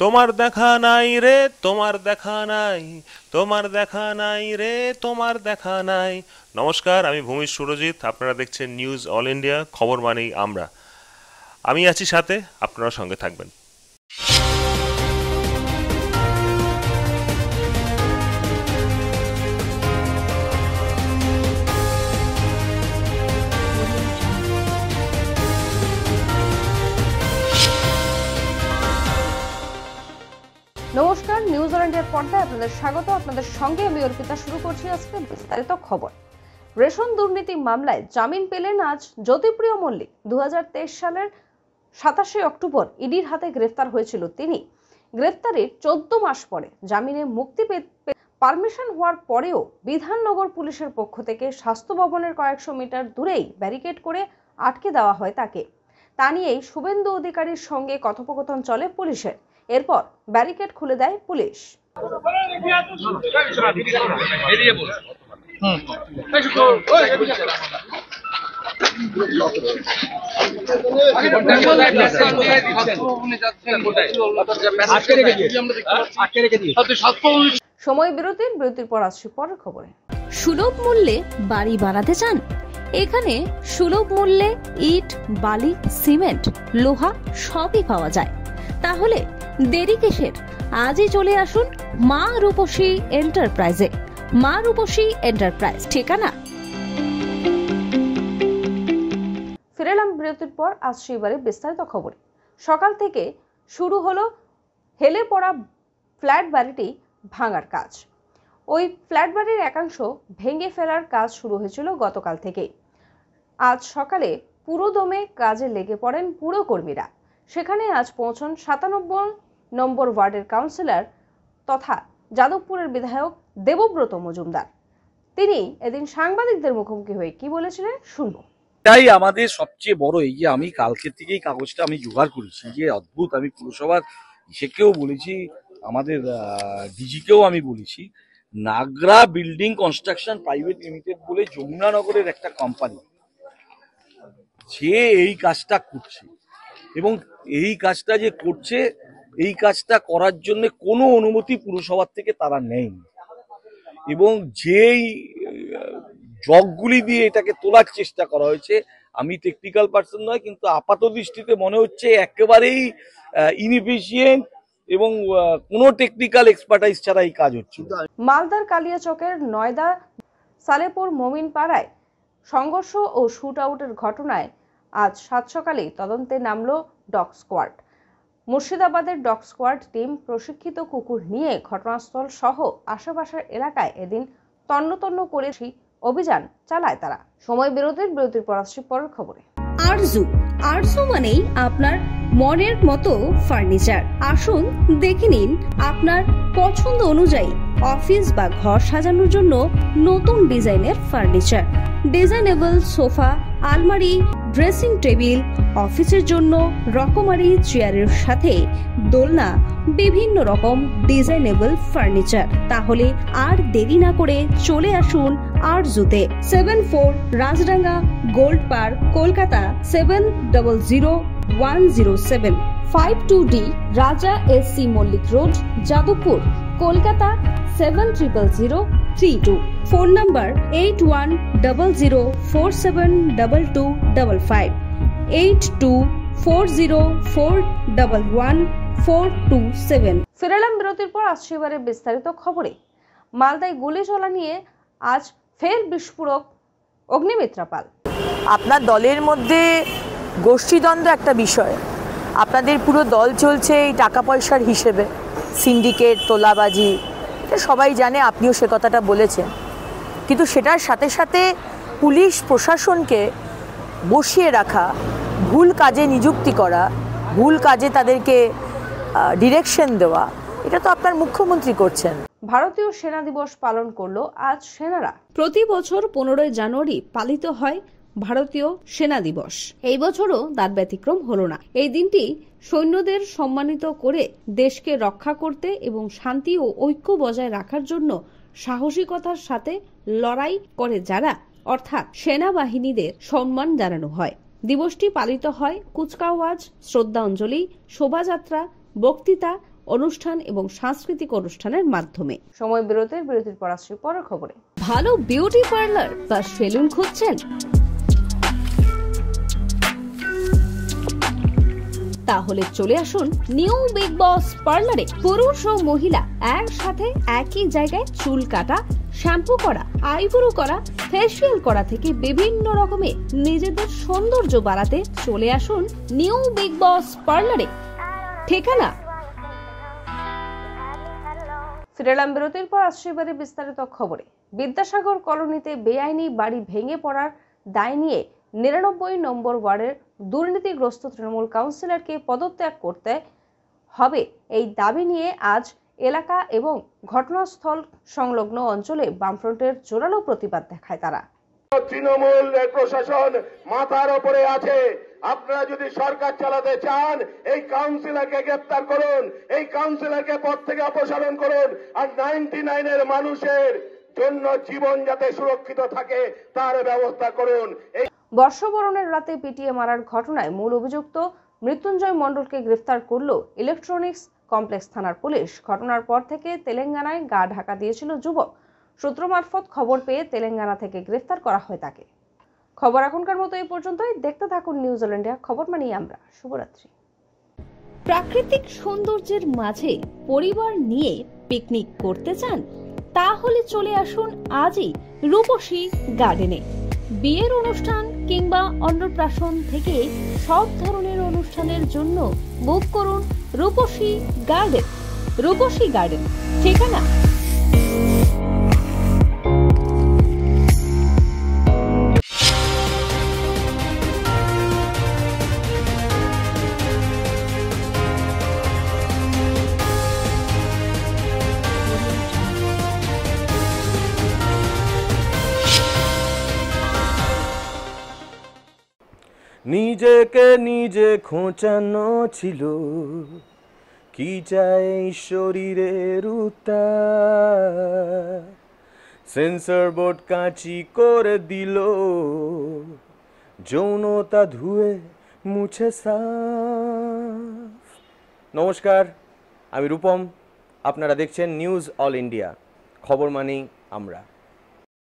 তোমার দেখা নাই রে, তোমার দেখা নাই, তোমার দেখা নাই রে, তোমার দেখা নাই। নমস্কার, আমি ভূমির সুরজিৎ। আপনারা দেখছেন নিউজ অল ইন্ডিয়া, খবর মানেই আমরা। আমি আছি সাথে, আপনারা সঙ্গে থাকবেন। নমস্কার, নিউজ অল ইন্ডিয়ার পর্দায় আপনাদের স্বাগত। আপনাদের সঙ্গে আমি অর্পিতা। শুরু করছি আজকে বিস্তারিত খবর। রেশন দুর্নীতি মামলায় জামিন পেলেন আজ জ্যোতিপ্রিয় মল্লিক। 2023 সালের 27 অক্টোবর ইডির হাতে গ্রেফতার হয়েছিল তিনি। গ্রেফতারের 14 মাস পরে জামিনে মুক্তি পেতে পারমিশন হওয়ার পরেও বিধাননগর পুলিশের পক্ষ থেকে স্বাস্থ্য ভবনের কয়েকশো মিটার দূরেই ব্যারিকেড করে আটকে দেওয়া হয় তাকে। তা নিয়েই শুভেন্দু অধিকারীর সঙ্গে কথোপকথন চলে পুলিশের। এরপর ব্যারিকেড খুলে দেয় পুলিশ। সময় বিরতির পর আসছি পরের খবরে। সুলভ মূল্যে বাড়ি বানাতে চান? এখানে সুলভ মূল্যে ইট, বালি, সিমেন্ট, লোহা সবই পাওয়া যায়। তাহলে দেরি কিসের? আজই চলে আসুন মা রূপসী এন্টারপ্রাইজে। মা রূপসী এন্টারপ্রাইজ, ঠিকানা। ফিরে এলাম বিরতির পর। আসছি এবারে বিস্তারিত খবরে। সকাল থেকে শুরু হলো হেলে পড়া ফ্ল্যাট বাড়িটি ভাঙার কাজ। ওই ফ্ল্যাট বাড়ির একাংশ ভেঙে ফেলার কাজ শুরু হয়েছিল গতকাল থেকেই। আজ সকালে পুরোদমে কাজে লেগে পড়েন পুরকর্মীরা। সেখানে আজ পৌঁছন 97 নম্বর ওয়ার্ডের কাউন্সিলর তথা যাদবপুরের বিধায়ক দেবব্রত মজুমদার। তিনি এদিন সাংবাদিকদের মুখোমুখি হয়ে কি বলেছিলেন শুনবো। তাই আমাদের সবচেয়ে বড় এই যে আমি কালকে থেকেই কাগজটা আমি জোগাড় করেছি, যে অদ্ভুত। আমি পুরসভার ইসেকেও বলেছি, আমাদের ডিজিকেও আমি বলেছি, নাগরা বিল্ডিং কনস্ট্রাকশন প্রাইভেট লিমিটেড বলে যমুনানগরের একটা কোম্পানি, সে এই কাজটা করছে এবং এই কাজটা যে করছে, এই কাজটা করার জন্য কোনো অনুমতি পুরসভার থেকে তারা নেই। এবং যেই জগগুলি দিয়ে এটাকে তোলার চেষ্টা করা হয়েছে, আমি টেকনিক্যাল পার্সন নয়, কিন্তু আপাত দৃষ্টিতে মনে হচ্ছে একেবারেই ইনএফিশিয়েন্ট এবং কোনো টেকনিক্যাল এক্সপার্টাইজ ছাড়া এই কাজ হচ্ছে। মালদার কালিয়াচকের নয়দা সালেপুর মমিন পাড়ায় সংঘর্ষ ও শুট আউটের ঘটনায় আজ সাত সকালেই তদন্তে নামলো ডগ স্কোয়াড। মুর্শিদাবাদের ডগ স্কোয়াড টিম প্রশিক্ষিত কুকুর নিয়ে ঘটনাস্থল সহ আশেপাশের এলাকায় এদিন তন্ন করে অভিযান চালায় তারা। সময় বিরতির পর আসছি পরের খবরে। আরজু মানেই আপনার মনের মতো ফার্নিচার। আসুন দেখে নিন আপনার পছন্দ অনুযায়ী অফিস বা ঘর সাজানোর জন্য নতুন ডিজাইনের ফার্নিচার। ডিজাইনেবল সোফা, আলমারি, ড্রেসিং টেবিল, অফিসের জন্য রকমারি চেয়ারের সাথে দোলনা, বিভিন্ন রকম ডিজাইনেবল ফার্নিচার। তাহলে আর দেরি না করে চলে আসুন আরজুতে। 74 Rajdanga Gold Park, Kolkata 700107। 52D Raja SC Mullick road, Jadavpur, Kolkata 700032। Phone number 8100472255, 8240411427। ফিরেলাম বিরতির পর। আসছে এবারে বিস্তারিত খবরে। মালদায় গুলি চলা নিয়ে আজ ফের বিস্ফোরক অগ্নিমিত্রা পাল। আপনার দলের মধ্যে গোষ্ঠীদ্বন্দ্ব একটা বিষয়, আপনাদের পুরো দল চলছে এই টাকা পয়সার হিসেবে, সিন্ডিকেট, তোলাবাজি, সবাই জানে, আপনিও সে কথাটা বলেছেন। কিন্তু সেটার সাথে সাথে পুলিশ প্রশাসনকে বসিয়ে রাখা, ভুল কাজে নিযুক্তি করা, ভুল কাজে তাদেরকে ডিরেকশন দেওয়া, এটা তো আপনার মুখ্যমন্ত্রী করছেন। ভারতীয় সেনা দিবস পালন করলো আজ সেনারা। প্রতি বছর 15 জানুয়ারি পালিত হয় ভারতীয় সেনা দিবস। এই বছরও তার ব্যতিক্রম হলো না। এই দিনটি সৈন্যদের সম্মানিত করে দেশকে রক্ষা করতে এবং শান্তি ও ঐক্য বজায় রাখার জন্য সাহসিকতার সাথে লড়াই করে যারা, অর্থাৎ সেনাবাহিনীদের সম্মান জানানো হয়। দিবসটি পালিত হয় কুচকাওয়াজ, শ্রদ্ধাঞ্জলি, শোভাযাত্রা, বক্তৃতা অনুষ্ঠান এবং সাংস্কৃতিক অনুষ্ঠানের মাধ্যমে। সময় বিরতির পর আসছি পরের খবরে। ভালো বিউটি পার্লার বা সেলুন খুঁজছেন? তাহলে চলে আসুন নিউ বিগ বস পার্লারে। পুরুষ ও মহিলা একসাথে একই জায়গায় চুল কাটা, শ্যাম্পু করা, আইব্রো করা, ফেসিয়াল করা থেকে বিভিন্ন রকমের নিজেদের সৌন্দর্য বাড়াতে চলে আসুন নিউ বিগ বস পার্লারে। ঠিকানা ফিরে এলাম বিরতির পর আসছে এবারে বিস্তারিত খবরে। বিদ্যাসাগর কলোনিতে বেআইনি বাড়ি ভেঙে পড়ার দায় নিয়ে 99 নম্বর ওয়ার্ডের দুর্নীতিগ্রস্ত তৃণমূল কাউন্সিলরকে পদত্যাগ করতে হবে, এই দাবি নিয়ে আজ এলাকা এবং ঘটনাস্থল সংলগ্ন অঞ্চলে বামফ্রন্টের জোরালো প্রতিবাদ দেখায় তারা। তৃণমূল প্রশাসন মাথার উপরে আছে। আপনারা যদি সরকার চালাতে চান, এই কাউন্সিলরকে গ্রেপ্তার করুন, এই কাউন্সিলরকে পদ থেকে অপসারণ করুন, আর 99 মানুষের জন্য জীবন যাতে সুরক্ষিত থাকে তার ব্যবস্থা করুন। বর্ষবরণের রাতে পিটিয়ে মারার ঘটনায় মূল অভিযুক্ত মৃত্যুঞ্জয় মণ্ডলকে গ্রেফতার করল ইলেকট্রনিক্স কমপ্লেক্স থানার পুলিশ। ঘটনার পর থেকে তেলেঙ্গানায় গা ঢাকা দিয়েছিল যুবক। সূত্র মারফত খবর পেয়ে তেলেঙ্গানা থেকে গ্রেফতার করা হয় তাকে। খবর এখনকার মতো এই পর্যন্তই। দেখতে থাকুন নিউজ অল ইন্ডিয়া, খবর মানেই আমরা। শুভরাত্রি। প্রাকৃতিক সৌন্দর্যের মাঝে পরিবার নিয়ে পিকনিক করতে চান? তাহলে চলে আসুন আজই রূপসী গার্ডেনে। বিয়ের অনুষ্ঠান কিংবা অন্নপ্রাশন থেকে সব ধরনের অনুষ্ঠানের জন্য বুক করুন রূপসী গার্ডেন। রূপসী গার্ডেন ঠিকানা নিজেকে নিজে খোঁচানো ছিল, কি চাই শরীরের উত্তাপ, সেন্সর বোর্ড কাঁচি করে দিল, যৌনতা ধুয়ে মুছে সাফ। নমস্কার, আমি রূপম, আপনারা দেখছেন নিউজ অল ইন্ডিয়া, খবর মানেই আমরা।